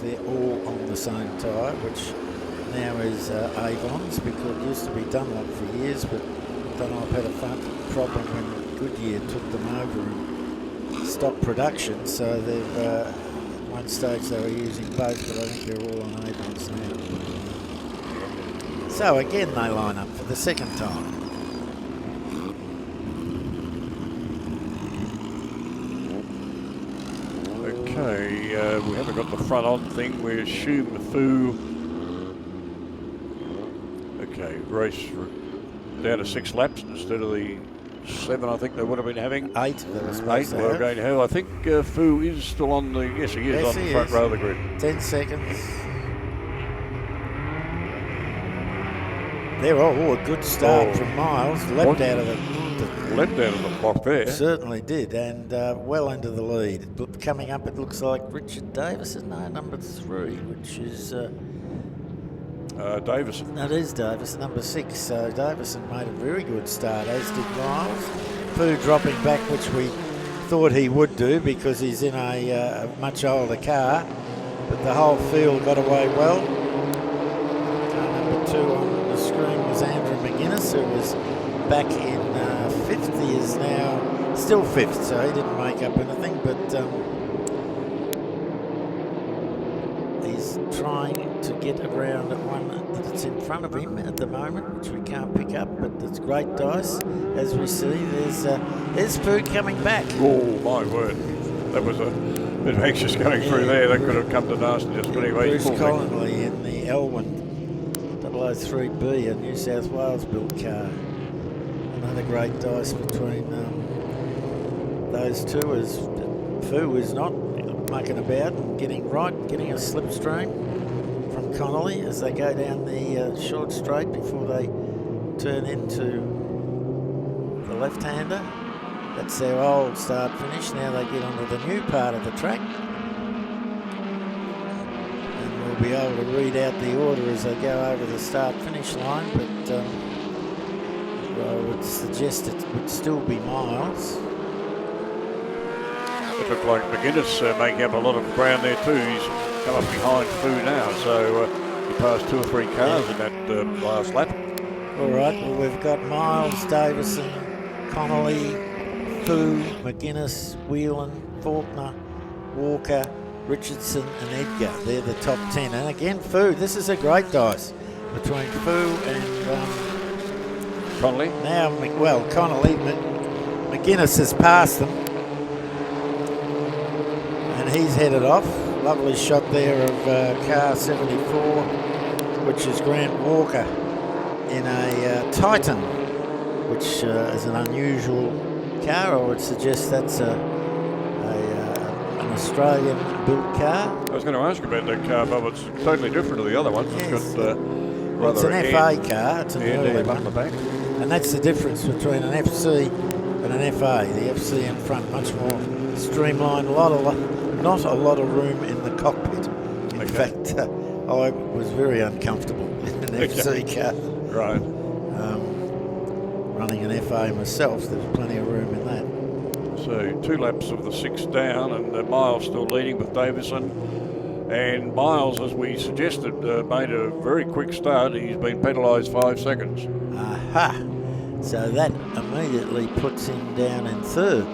they're all on the same tyre, which now is Avon's, because it used to be Dunlop for years, but Dunlop had a problem when Goodyear took them over and stopped production, so they've at one stage they were using both, but I think they're all on Avon's now. So again they line up for the second time. Okay, we haven't got the front on thing. We assume Fu. Okay, race down to 6 laps instead of the 7 I think they would have been having. 8 they were supposed to we're going to have. I think Fu is still on the, yes he is, on the front row of the grid. 10 seconds. They're all a good start from Miles. Leapt out of the block there. Certainly did, and well into the lead. Coming up, it looks like Richard Davison, number 3, which is... Davison. That is Davison, number 6. So Davison made a very good start, as did Miles. Fu dropping back, which we thought he would do because he's in a much older car, but the whole field got away well. Number 2 on the screen was Andrew McGuinness, who was back in 5th. He is now still 5th, so he didn't make up anything, but he's trying to get around one that's in front of him at the moment, which we can't pick up, but it's great dice. As we see, there's Fu coming back. Oh my word, that was a bit anxious going through there. That could have come to nastiness, but anyway. Bruce Collinley in the Elwyn 003B, a New South Wales built car. Another great dice between those two, as Fu is not mucking about and getting a slipstream from Connolly as they go down the short straight before they turn into the left-hander. That's their old start-finish. Now they get onto the new part of the track. And we'll be able to read out the order as they go over the start-finish line, but I would suggest it would still be Miles. It looked like McGuinness making up a lot of ground there too. He's come up behind Fu now, so he passed 2 or 3 cars in that last lap. All right, well we've got Miles, Davison, Connolly, Fu, McGuinness, Whelan, Faulkner, Walker, Richardson and Edgar. They're the top 10. And again, Fu, this is a great dice between Fu and Connolly. Now, Connolly, McGuinness has passed them. And he's headed off. Lovely shot there of car 74, which is Grant Walker in a Titan, which is an unusual car. I would suggest that's an Australian-built car. I was going to ask about that car, but it's totally different to the other ones. Yes. It's got it's an FA car. It's an early one. On the back. And that's the difference between an FC and an FA. The FC in front, much more streamlined, not a lot of room in the cockpit. In fact, I was very uncomfortable in an FC car. Right. Running an FA myself, there's plenty of room in that. So 2 laps of the 6 down, and Miles still leading with Davison. And Miles, as we suggested, made a very quick start. He's been penalised 5 seconds. Aha! So that immediately puts him down in 3rd,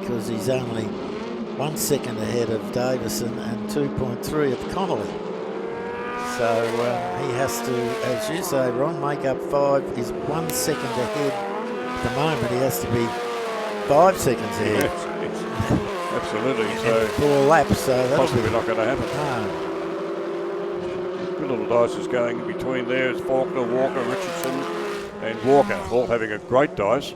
because he's only 1 second ahead of Davison and 2.3 of Connolly. So he has to, as you say, Ron, make up 5. He's 1 second ahead at the moment. He has to be 5 seconds ahead. Yes. Absolutely. So 4 laps, so that's possibly not going to happen. No. Good little dice is going in between there. It's Faulkner, Walker, Richardson, and Walker, all having a great dice.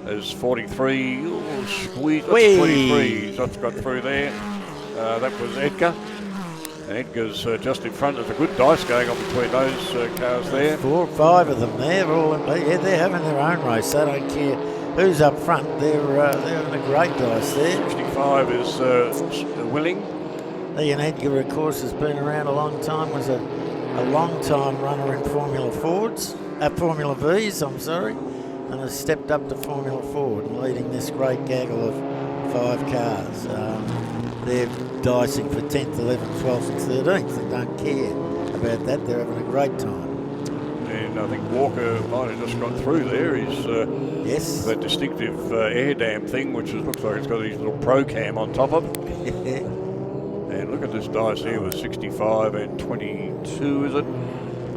There's 43, squeeze, that's 23, so it's got through there. That was Edgar. And Edgar's just in front. There's a good dice going on between those cars there. 4 or 5 of them there. They're having their own race. They don't care who's up front. They're having a great dice there. 65 is Willing. Ian Edgar, of course, has been around a long time. Was a long time runner in Formula V's, I'm sorry, and has stepped up to Formula Ford and leading this great gaggle of 5 cars. they're dicing for 10th, 11th, 12th and 13th and don't care about that. They're having a great time. And I think Walker might have just got through there. He's yes. that distinctive air dam thing, which looks like it's got these little pro cam on top of it. And look at this dice here with 65 and 22, is it?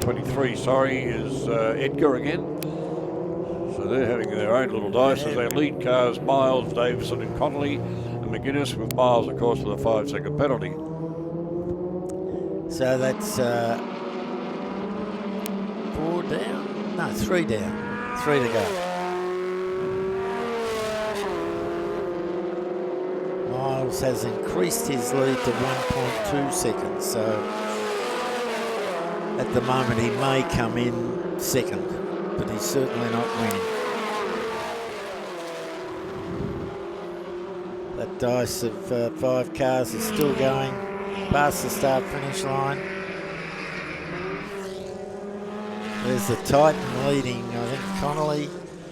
23, sorry, is Edgar again. So they're having their own little dice as their lead cars, Miles, Davison and Connolly, and McGuinness, with Miles, of course, with a 5-second penalty. So that's 4 down? No, 3 down. 3 to go. Miles has increased his lead to 1.2 seconds, so at the moment he may come in second, but he's certainly not winning. That dice of 5 cars is still going past the start-finish line. There's the Titan leading, I think Connolly,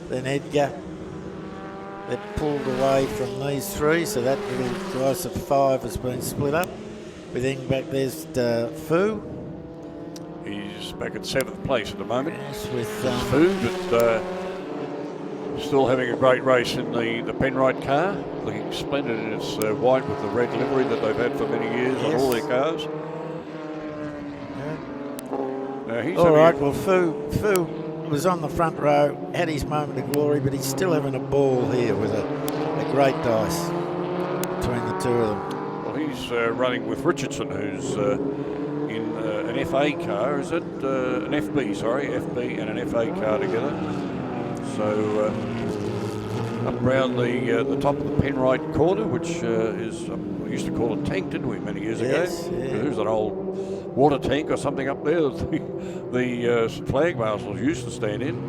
then Edgar. They've pulled away from these 3, so that little dice of 5 has been split up. But then back there's Fu. He's back at 7th place at the moment. Yes, with Fu, but still having a great race in the Penrite car. Looking splendid in its white with the red livery that they've had for many years on all their cars. He's all right, well, Fu was on the front row, had his moment of glory, but he's still having a ball here with a great dice between the 2 of them. Well, he's running with Richardson, who's in an FA car, is it? An FB, sorry, FB and an FA car together. So up around the top of the Penrite corner, which is, we used to call it tank, didn't we, many years ago? Yeah. There's an old water tank or something up there that the flag marshals used to stand in.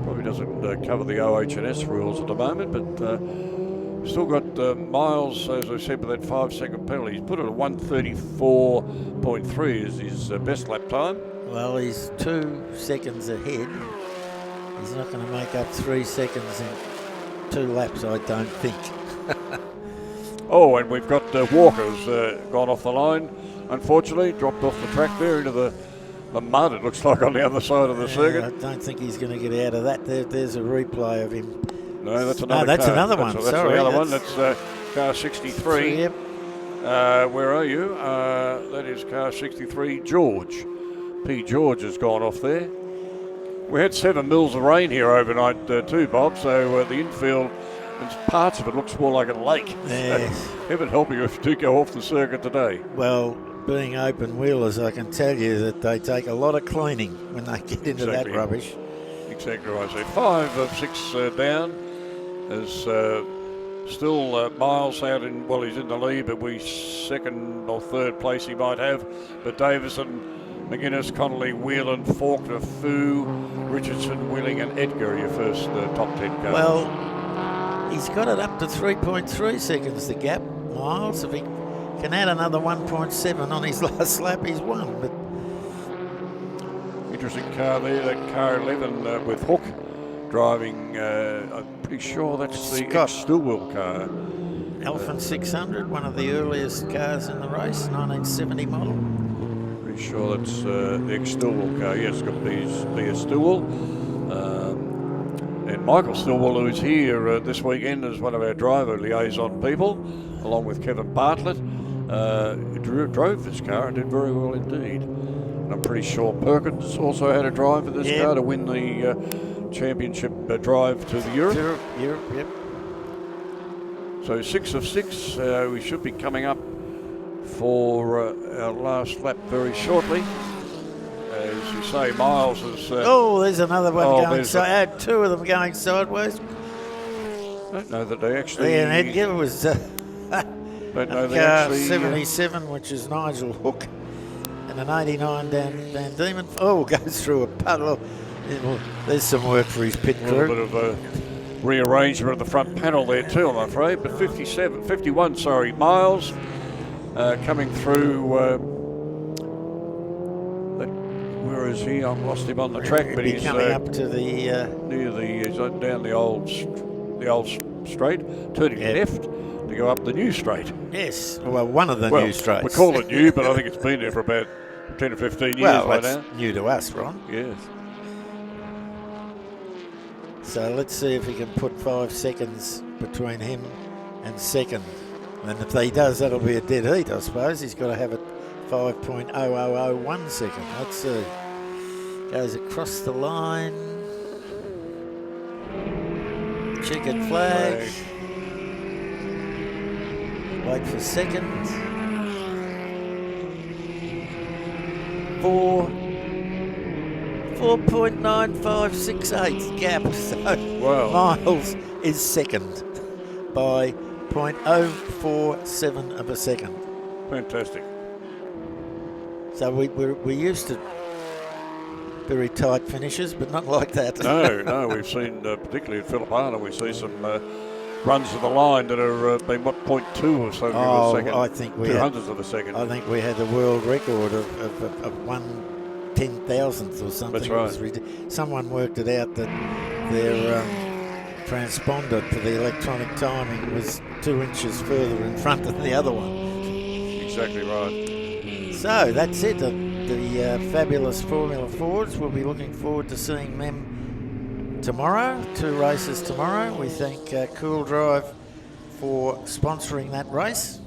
Probably doesn't cover the OH&S rules at the moment, but still got Miles, as I said, with that 5-second penalty. He's put it at 1:34.3 is his best lap time. Well, he's 2 seconds ahead. He's not going to make up 3 seconds in 2 laps, I don't think. Oh, and we've got Walker's gone off the line. Unfortunately, dropped off the track there into the mud, it looks like, on the other side of the circuit. I don't think he's going to get out of that. There's a replay of him. No, that's another that's car. Another one. That's Sorry, the other one. That's car 63. Yep. Where are you? That is car 63, George. P. George has gone off there. We had 7 mils of rain here overnight too, Bob, so the infield, and parts of it looks more like a lake. Yes. Heaven help you if you do go off the circuit today. Well, being open wheelers, I can tell you that they take a lot of cleaning when they get into that rubbish. Exactly right. So 5 of 6 down. There's still Miles out in, well, he's in the lead, but we 2nd or 3rd place he might have. But Davison, McGuinness, Connolly, Whelan, Faulkner, Fu, Richardson, Wheeling and Edgar are your first top 10 cars. Well, he's got it up to 3.3 seconds, the gap, Miles. If he can add another 1.7 on his last lap, he's won. But interesting car there, that car 11 with Hook driving, I'm pretty sure that's the ex-Stillwell car. Elephant 600, one of the earliest cars in the race, 1970 model. Pretty sure that's the ex-Stillwell car. Yes, it's got to be a Stillwell. And Michael Stillwell, who is here this weekend as one of our driver liaison people, along with Kevin Bartlett, drove this car and did very well indeed. And I'm pretty sure Perkins also had a drive in this car to win the championship drive to the Europe. Yep. So 6 of 6, we should be coming up for our last lap very shortly. As you say, Miles is... there's another one going sideways. 2 of them going sideways. I don't know that they actually... Yeah, and Edgar was don't know they car actually, 77, which is Nigel Hook, and an 89 Van Diemen. Goes through a puddle. There's some work for his pit crew. A little bit of a rearrangement of the front panel there too, I'm afraid. But 51, Miles coming through. Where is he? I've lost him on the track, but he's coming up to the near the. He's down the old straight, turning left to go up the new straight. Yes, well, one of the Well, new straights. we call it new, but I think it's been there for about 10 or 15 years well, by that's now. new to us, Ron. Yes. So let's see if he can put 5 seconds between him and second. And if he does, that'll be a dead heat, I suppose. He's got to have it 5.0001 second. Let's see. Goes across the line. Checkered flag. Wait for second. 4.9568 gap. So Wow. Miles is second by 0.047 of a second. Fantastic. So we're used to very tight finishes, but not like that. No, we've seen, particularly at Philippana, we see some runs of the line that are been, 0.2 or so of a second. I think we 200th of a second. I think we had the world record of 1/10,000th or something. That's right. It was someone worked it out that their transponder for the electronic timing was 2 inches further in front than the other one. Exactly right. So that's it. The fabulous Formula Fords. We'll be looking forward to seeing them tomorrow. 2 races tomorrow. We thank Cool Drive for sponsoring that race.